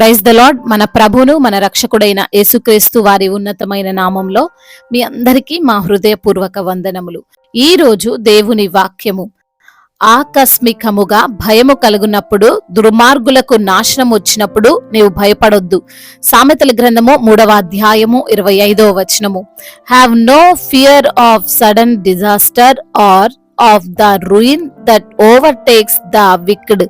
Praise the lord. మన ప్రభును మన రక్షకుడైన యేసుక్రీస్తు వారి ఉన్నతమైన నామంలో మీ అందరికీ మా హృదయపూర్వక వందనములు. ఈ రోజు దేవుని వాక్యము, ఆకస్మికముగా భయము కలుగునప్పుడు, దుర్మార్గులకు నాశనం వచ్చినప్పుడు నీవు భయపడొద్దు. సామెతల గ్రంథము 3వ అధ్యాయము 25వ వచనము. Have no fear of sudden disaster or of the ruin that overtakes the wicked.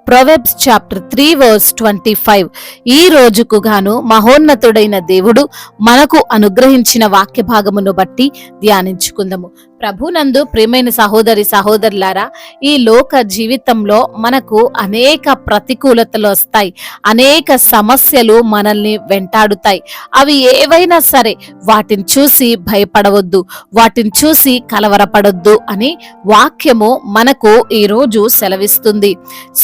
Proverbs chapter 3 verse 25. ఈ రోజుకు గాను మహోన్నతుడైన దేవుడు మనకు అనుగ్రహించిన వాక్య భాగమును బట్టి ధ్యానించుకుందాము. ప్రభునందు ప్రియమైన సహోదరి సహోదరులారా, ఈ లోక జీవితంలో మనకు అనేక ప్రతికూలతలు వస్తాయి, అనేక సమస్యలు మనల్ని వెంటాడుతాయి. అవి ఏవైనా సరే వాటిని చూసి భయపడవద్దు, వాటిని చూసి కలవరపడొద్దు అని వాక్యము మనకు ఈరోజు సెలవిస్తుంది.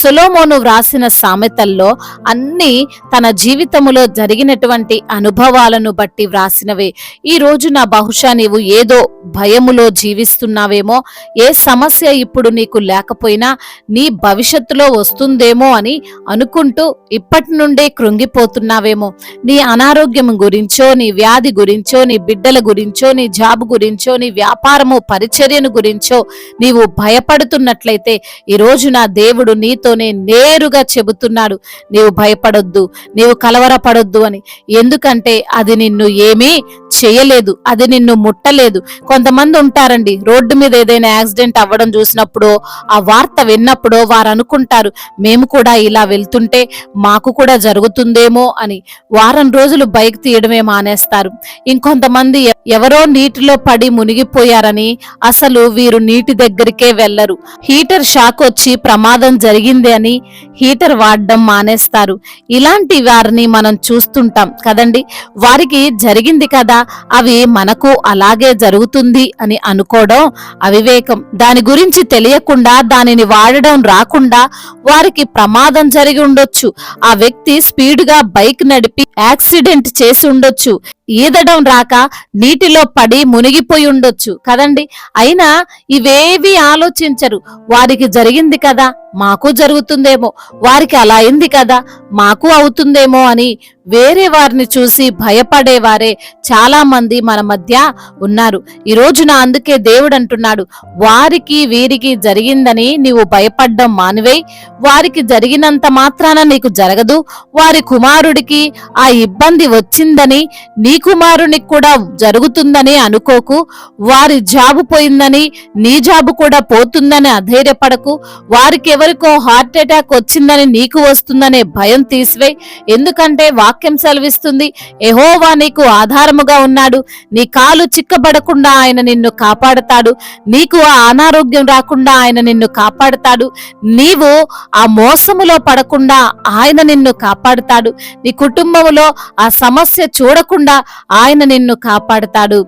సొలొమోను వ్రాసిన సామెతల్లో అన్ని తన జీవితములో జరిగినటువంటి అనుభవాలను బట్టి వ్రాసినవే. ఈ రోజున బహుశా నీవు ఏదో భయములో జీవిస్తున్నావేమో, ఏ సమస్య ఇప్పుడు నీకు లేకపోయినా నీ భవిష్యత్తులో వస్తుందేమో అని అనుకుంటూ ఇప్పటి నుండే కృంగిపోతున్నావేమో. నీ అనారోగ్యం గురించో, నీ వ్యాధి గురించో, నీ బిడ్డల గురించో, నీ జాబ్ గురించో, నీ వ్యాపారము పరిచర్యను గురించో నీవు భయపడుతున్నట్లయితే ఈ రోజు నా దేవుడు నీతోనే నేరుగా చెబుతున్నాడు, నీవు భయపడొద్దు, నీవు కలవరపడొద్దు అని. ఎందుకంటే అది నిన్ను ఏమీ చేయలేదు, అది నిన్ను ముట్టలేదు. కొంతమంది ఉంటారండి, రోడ్డు మీద ఏదైనా యాక్సిడెంట్ అవ్వడం చూసినప్పుడు, ఆ వార్త విన్నప్పుడు వారు అనుకుంటారు, మేము కూడా ఇలా వెళ్తుంటే మాకు కూడా జరుగుతుందేమో అని వారం రోజులు బైక్ తీయడమే మానేస్తారు. ఇంకొంతమంది ఎవరో నీటిలో పడి మునిగిపోయారని అసలు వీరు నీటి దగ్గరికే వెళ్లరు. హీటర్ షాక్ వచ్చి ప్రమాదం జరిగింది అని హీటర్ వాడడం మానేస్తారు. ఇలాంటి వారిని మనం చూస్తుంటాం కదండి. వారికి జరిగింది కదా, అవి మనకు అలాగే జరుగుతుంది అని అనుకోవడం అవివేకం. దాని గురించి తెలియకుండా, దానిని వాడడం రాకుండా వారికి ప్రమాదం జరిగి ఉండొచ్చు. ఆ వ్యక్తి స్పీడ్గా బైక్ నడిపి యాక్సిడెంట్ చేసి ఉండొచ్చు. ఈదడం రాక నీటిలో పడి మునిగిపోయి ఉండొచ్చు కదండి. అయినా ఇవేవి ఆలోచించరు. వారికి జరిగింది కదా, మాకు జరుగుతుందేమో, వారికి అలా అయింది కదా, మాకు అవుతుందేమో అని వేరే వారిని చూసి భయపడేవారే చాలా మంది మన మధ్య ఉన్నారు. ఈ రోజున అందుకే దేవుడు అంటున్నాడు, వారికి వీరికి జరిగిందని నీవు భయపడ్డం మానివేయ్. వారికి జరిగినంత మాత్రాన నీకు జరగదు. వారి కుమారుడికి ఆ ఇబ్బంది వచ్చిందని నీ కుమారునికి కూడా జరుగుతుందని అనుకోకు. వారి జాబు పోయిందని నీ జాబు కూడా పోతుందని అధైర్యపడకు. వారికి ఎవరికో హార్ట్ అటాక్ వచ్చిందని నీకు వస్తుందనే భయం తీసివేయ్. ఎందుకంటే వాక్యం సెలవిస్తుంది, యెహోవా నీకు ఆధారముగా ఉన్నాడు. నీ కాలు చిక్కబడకుండా ఆయన నిన్ను కాపాడతాడు. నీకు ఆ అనారోగ్యం రాకుండా ఆయన నిన్ను కాపాడతాడు. నీవు ఆ మోసములో పడకుండా ఆయన నిన్ను కాపాడతాడు. నీ కుటుంబములో ఆ సమస్య చూడకుండా ఆయన నిన్ను కాపాడతాడు.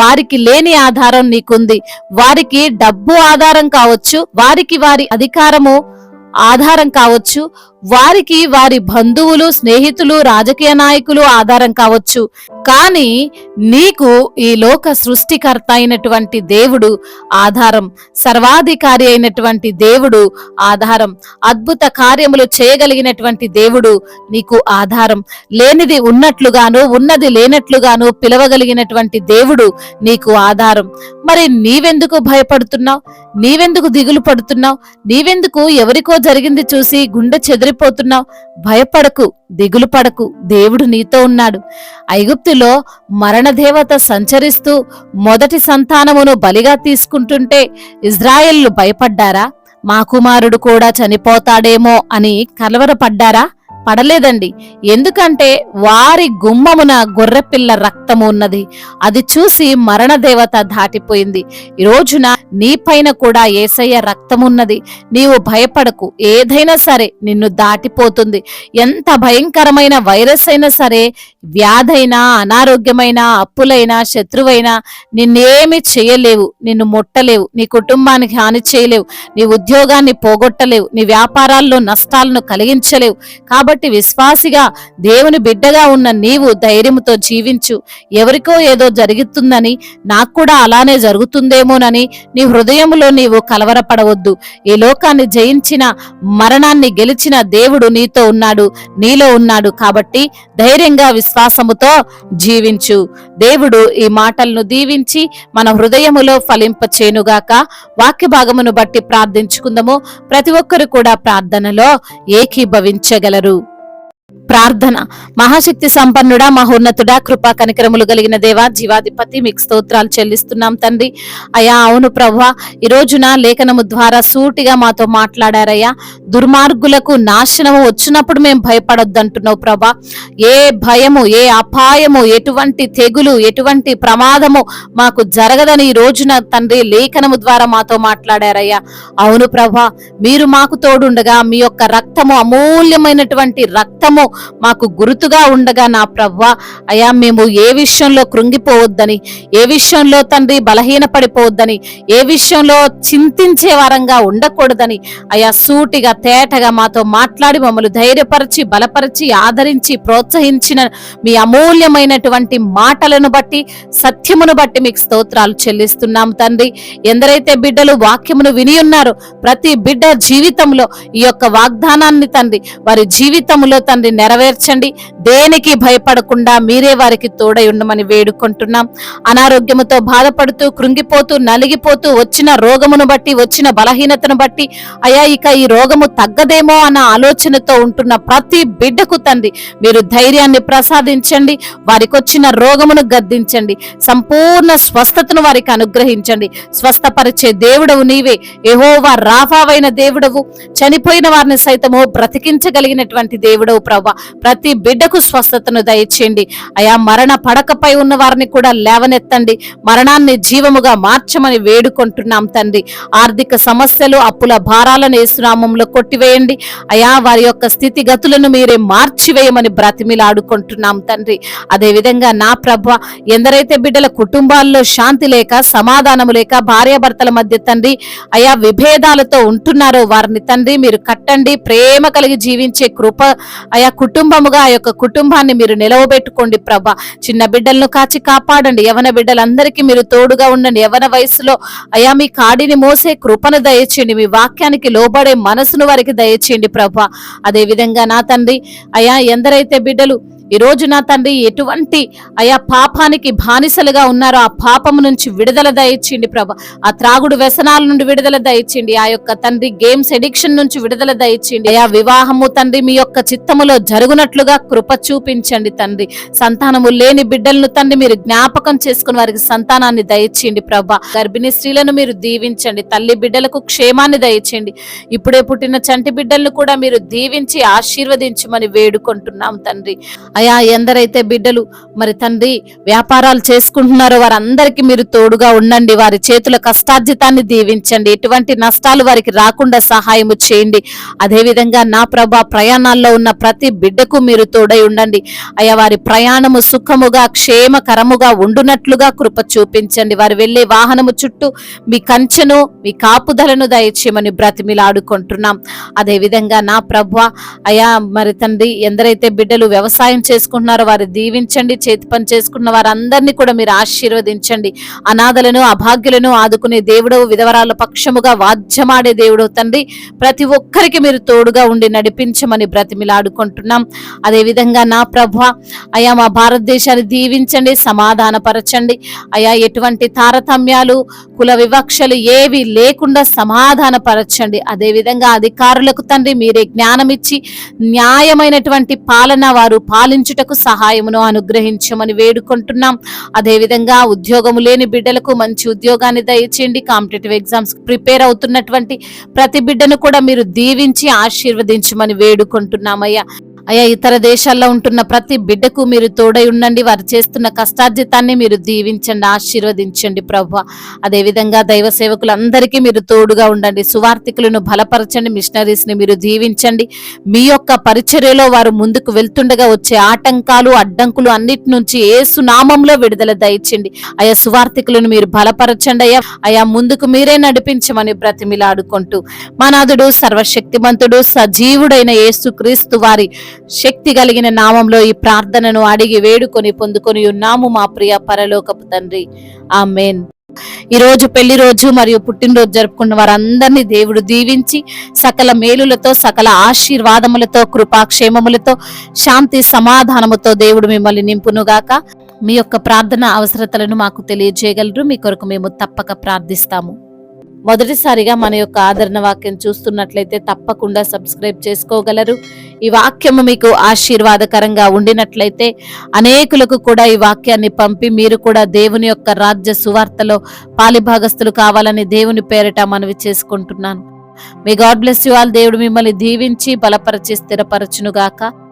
వారికి లేని ఆధారం నీకుంది. వారికి డబ్బు ఆధారం కావచ్చు, వారికి వారి అధికారము ఆధారం కావచ్చు, వారికి వారి బంధువులు, స్నేహితులు, రాజకీయ నాయకులు ఆధారం కావచ్చు. కానీ నీకు ఈ లోక సృష్టికర్త అయినటువంటి దేవుడు ఆధారం, సర్వాధికారి అయినటువంటి దేవుడు ఆధారం, అద్భుత కార్యములు చేయగలిగినటువంటి దేవుడు నీకు ఆధారం. లేనిది ఉన్నట్లుగాను, ఉన్నది లేనట్లుగాను పిలవగలిగినటువంటి దేవుడు నీకు ఆధారం. మరి నీవెందుకు భయపడుతున్నావు? నీవెందుకు దిగులు పడుతున్నావు? నీవెందుకు ఎవరికో జరిగింది చూసి గుండె చెదిరిపోతున్నావు? భయపడకు, దిగులు పడకు, దేవుడు నీతో ఉన్నాడు. ఐగుప్తులో మరణదేవత సంచరిస్తూ మొదటి సంతానమును బలిగా తీసుకుంటుంటే ఇజ్రాయేళ్లు భయపడ్డారా? మా కుమారుడు కూడా చనిపోతాడేమో అని కలవరపడ్డారా? పడలేదండి. ఎందుకంటే వారి గుమ్మమున గొర్రెపిల్ల రక్తము ఉన్నది. అది చూసి మరణదేవత దాటిపోయింది. ఈ రోజున నీ పైన కూడా యేసయ్య రక్తమున్నది. నీవు భయపడకు. ఏదైనా సరే నిన్ను దాటిపోతుంది. ఎంత భయంకరమైన వైరస్ అయినా సరే, వ్యాధైనా, అనారోగ్యమైన, అప్పులైనా, శత్రువైనా నిన్నేమి చేయలేవు, నిన్ను ముట్టలేవు, నీ కుటుంబానికి హాని చేయలేవు, నీ ఉద్యోగాన్ని పోగొట్టలేవు, నీ వ్యాపారాల్లో నష్టాలను కలిగించలేవు. కాబట్టి కాబట్టి విశ్వాసిగా దేవుని బిడ్డగా ఉన్న నీవు ధైర్యంతో జీవించు. ఎవరికో ఏదో జరుగుతుందని నాకు కూడా అలానే జరుగుతుందేమోనని నీ హృదయంలో నీవు కలవరపడవద్దు. ఈ లోకాన్ని జయించిన, మరణాన్ని గెలిచిన దేవుడు నీతో ఉన్నాడు, నీలో ఉన్నాడు. కాబట్టి ధైర్యంగా విశ్వాసముతో జీవించు. దేవుడు ఈ మాటలను దీవించి మన హృదయములో ఫలింపచేయునుగాక. వాక్య భాగమును బట్టి ప్రార్థించుకుందాము. ప్రతి ఒక్కరు కూడా ప్రార్థనలో ఏకీభవించగలరు. ప్రార్థన. మహాశక్తి సంపన్నుడా, మహోన్నతుడా, కృపా కనికరములు కలిగిన దేవా, జీవాధిపతి, మీకు స్తోత్రాలు చెల్లిస్తున్నాం తండ్రి. అయ్యా అవును ప్రభువా, ఈ రోజున లేఖనము ద్వారా సూటిగా మాతో మాట్లాడారయ్యా. దుర్మార్గులకు నాశనము వచ్చినప్పుడు మేము భయపడొద్దంటున్నావు ప్రభా. ఏ భయము, ఏ అపాయము, ఎటువంటి తెగులు, ఎటువంటి ప్రమాదము మాకు జరగదని ఈ రోజున తండ్రి లేఖనము ద్వారా మాతో మాట్లాడారయ్యా. అవును ప్రభా, మీరు మాకు తోడుండగా మీ యొక్క రక్తము, అమూల్యమైనటువంటి రక్తము మాకు గుర్తుగా ఉండగా నా ప్రభువా, అయ్యా మేము ఏ విషయంలో కృంగిపోవద్దని, ఏ విషయంలో తండ్రి బలహీనపడిపోవద్దని, ఏ విషయంలో చింతించే వారంగా ఉండకూడదని అయ్యా సూటిగా తేటగా మాతో మాట్లాడి మమ్మల్ని ధైర్యపరిచి, బలపరిచి, ఆదరించి, ప్రోత్సహించిన మీ అమూల్యమైనటువంటి మాటలను బట్టి, సత్యమును బట్టి మీకు స్తోత్రాలు చెల్లిస్తున్నాం తండ్రి. ఎందరైతే బిడ్డలు వాక్యమును విని ఉన్నారో ప్రతి బిడ్డ జీవితంలో ఈ యొక్క వాగ్దానాన్ని తండ్రి వారి జీవితంలో తండ్రి నెరవేర్చండి. దేనికి భయపడకుండా మీరే వారికి తోడై ఉండమని వేడుకుంటున్నాం. అనారోగ్యముతో బాధపడుతూ, కృంగిపోతూ, నలిగిపోతూ, వచ్చిన రోగమును బట్టి, వచ్చిన బలహీనతను బట్టి అయ్యా ఇక ఈ రోగము తగ్గదేమో అన్న ఆలోచనతో ఉంటున్న ప్రతి బిడ్డకు తండ్రి మీరు ధైర్యాన్ని ప్రసాదించండి. వారికి వచ్చిన రోగమును గద్దించండి. సంపూర్ణ స్వస్థతను వారికి అనుగ్రహించండి. స్వస్థపరిచే దేవుడవు నీవే. యెహోవా రాఫావైన దేవుడవు. చనిపోయిన వారిని సైతము బ్రతికించగలిగినటువంటి దేవుడవు ప్రభా. ప్రతి బిడ్డకు స్వస్థతను దయచేయండి అయా. మరణ పడకపై ఉన్న వారిని కూడా లేవనెత్తండి. మరణాన్ని జీవముగా మార్చమని వేడుకుంటున్నాం తండ్రి. ఆర్థిక సమస్యలు, అప్పుల భారాలను యేసునామములో కొట్టివేయండి అయా. వారి యొక్క స్థితిగతులను మీరే మార్చివేయమని బ్రతిమిలాడుకుంటున్నాం తండ్రి. అదే విధంగా నా ప్రభువా, ఎందరైతే బిడ్డల కుటుంబాల్లో శాంతి లేక, సమాధానము లేక, భార్యాభర్తల మధ్య తండ్రి అయా విభేదాలతో ఉంటున్నారో వారిని తండ్రి మీరు కట్టండి. ప్రేమ కలిగి జీవించే కృప అయా కుటుంబముగా ఆ యొక్క కుటుంబాన్ని మీరు నిలవబెట్టుకోండి ప్రభా. చిన్న బిడ్డలను కాచి కాపాడండి. యవన బిడ్డలందరికీ మీరు తోడుగా ఉండండి. యవన వయసులో అయా మీ కాడిని మోసే కృపను దయచేయండి. మీ వాక్యానికి లోబడే మనసును వారికి దయచేయండి ప్రభా. అదే విధంగా నా తండ్రి అయా ఎందరైతే బిడ్డలు ఈ రోజు నా తండ్రి ఎటువంటి అయా పాపానికి బానిసలుగా ఉన్నారో ఆ పాపము నుంచి విడుదల దయచేయండి ప్రభా. ఆ త్రాగుడు వ్యసనాల నుండి విడుదల దయచేయండి. ఆ యొక్క తండ్రి గేమ్స్ ఎడిక్షన్ నుంచి విడుదల దయచేయండి అయా. వివాహము తండ్రి మీ యొక్క చిత్తములో జరుగునట్లుగా కృప చూపించండి తండ్రి. సంతానము లేని బిడ్డలను తండ్రి మీరు జ్ఞాపకం చేసుకుని వారికి సంతానాన్ని దయచేయండి ప్రభా. గర్భిణీ స్త్రీలను మీరు దీవించండి. తల్లి బిడ్డలకు క్షేమాన్ని దయచేయండి. ఇప్పుడే పుట్టిన చంటి బిడ్డలను కూడా మీరు దీవించి ఆశీర్వదించమని వేడుకుంటున్నాం తండ్రి. అయా ఎందరైతే బిడ్డలు మరి తండ్రి వ్యాపారాలు చేసుకుంటున్నారో వారందరికీ మీరు తోడుగా ఉండండి. వారి చేతుల కష్టార్జితాన్ని దీవించండి. ఎటువంటి నష్టాలు వారికి రాకుండా సహాయము చేయండి. అదే విధంగా నా ప్రభా, ప్రయాణాల్లో ఉన్న ప్రతి బిడ్డకు మీరు తోడై ఉండండి అయా. వారి ప్రయాణము సుఖముగా, క్షేమకరముగా ఉండునట్లుగా కృప చూపించండి. వారు వెళ్లే వాహనము చుట్టూ మీ కంచెను, మీ కాపుదలను దయచేయమని బ్రతిమిలాడుకుంటున్నాం. అదే విధంగా నా ప్రభా అయా మరి తండ్రి ఎందరైతే బిడ్డలు వ్యవసాయం చేసుకుంటున్నారో వారు దీవించండి. చేతి పని చేసుకున్న వారందరినీ కూడా మీరు ఆశీర్వదించండి. అనాథలను, అభాగ్యులను ఆదుకునే దేవుడవు, విధవరాల పక్షముగా వాద్యమాడే దేవుడవు తండ్రి. ప్రతి ఒక్కరికి మీరు తోడుగా ఉండి నడిపించమని బ్రతిమిలాడుకుంటున్నాం. అదే విధంగా నా ప్రభువా అయా మా భారతదేశాన్ని దీవించండి, సమాధానపరచండి అయా. ఎటువంటి తారతమ్యాలు, కుల వివక్షలు ఏవి లేకుండా సమాధానపరచండి. అదే విధంగా అధికారులకు తండ్రి మీరే జ్ఞానం ఇచ్చి న్యాయమైనటువంటి పాలన వారు పాలించుటకు సహాయమును అనుగ్రహించమని వేడుకుంటున్నాం. అదే విధంగా ఉద్యోగము లేని బిడ్డలకు మంచి ఉద్యోగాన్ని దయచేయండి. కాంపిటేటివ్ ఎగ్జామ్స్ ప్రిపేర్ అవుతున్నటువంటి ప్రతి బిడ్డను కూడా మీరు దీవించి ఆశీర్వదించమని వేడుకుంటున్నామయ్యా. అయ్యా ఇతర దేశాల్లో ఉంటున్న ప్రతి బిడ్డకు మీరు తోడై ఉండండి. వారు చేస్తున్న కష్టార్జితాన్ని మీరు దీవించండి, ఆశీర్వదించండి ప్రభువా. అదే విధంగా దైవ సేవకులందరికీ మీరు తోడుగా ఉండండి. సువార్థికులను బలపరచండి. మిషనరీస్ ని మీరు దీవించండి. మీ యొక్క పరిచర్యలో వారు ముందుకు వెళ్తుండగా వచ్చే ఆటంకాలు, అడ్డంకులు అన్నిటి నుంచి యేసు నామంలో విడుదల దయచేయండి అయ్యా. సువార్థికులను మీరు బలపరచండి అయ్యా. అయ్యా ముందుకు మీరే నడిపించమని బ్రతిమిలాడుకుంటూ మా నాథుడు, సర్వశక్తిమంతుడు, సజీవుడైన యేసు క్రీస్తు వారి శక్తి కలిగిన నామంలో ఈ ప్రార్థనను అడిగి వేడుకొని పొందుకొని ఉన్నాము మా ప్రియ పరలోకపు తండ్రి. ఆమేన్. ఈ రోజు పెళ్లి రోజు మరియు పుట్టినరోజు జరుపుకున్న వారందరినీ దేవుడు దీవించి సకల మేలులతో, సకల ఆశీర్వాదములతో, కృపాక్షేమములతో, శాంతి సమాధానముతో దేవుడు మిమ్మల్ని నింపునుగాక. మీ యొక్క ప్రార్థన అవసరతలను మాకు తెలియజేయగలరు. మీ కొరకు మేము తప్పక ప్రార్థిస్తాము. మొదటిసారిగా మన యొక్క ఆదరణ వాక్యం చూస్తున్నట్లయితే తప్పకుండా సబ్స్క్రైబ్ చేసుకోగలరు. ఈ వాక్యము మీకు ఆశీర్వాదకరంగా ఉండినట్లయితే అనేకులకు కూడా ఈ వాక్యాన్ని పంపి మీరు కూడా దేవుని యొక్క రాజ్య సువార్తలో పాలిభాగస్తులు కావాలని దేవుని పేరిట మనవి చేసుకుంటున్నాను. May God bless you all. దేవుడు మిమ్మల్ని దీవించి బలపరిచి స్థిరపరచునుగాక.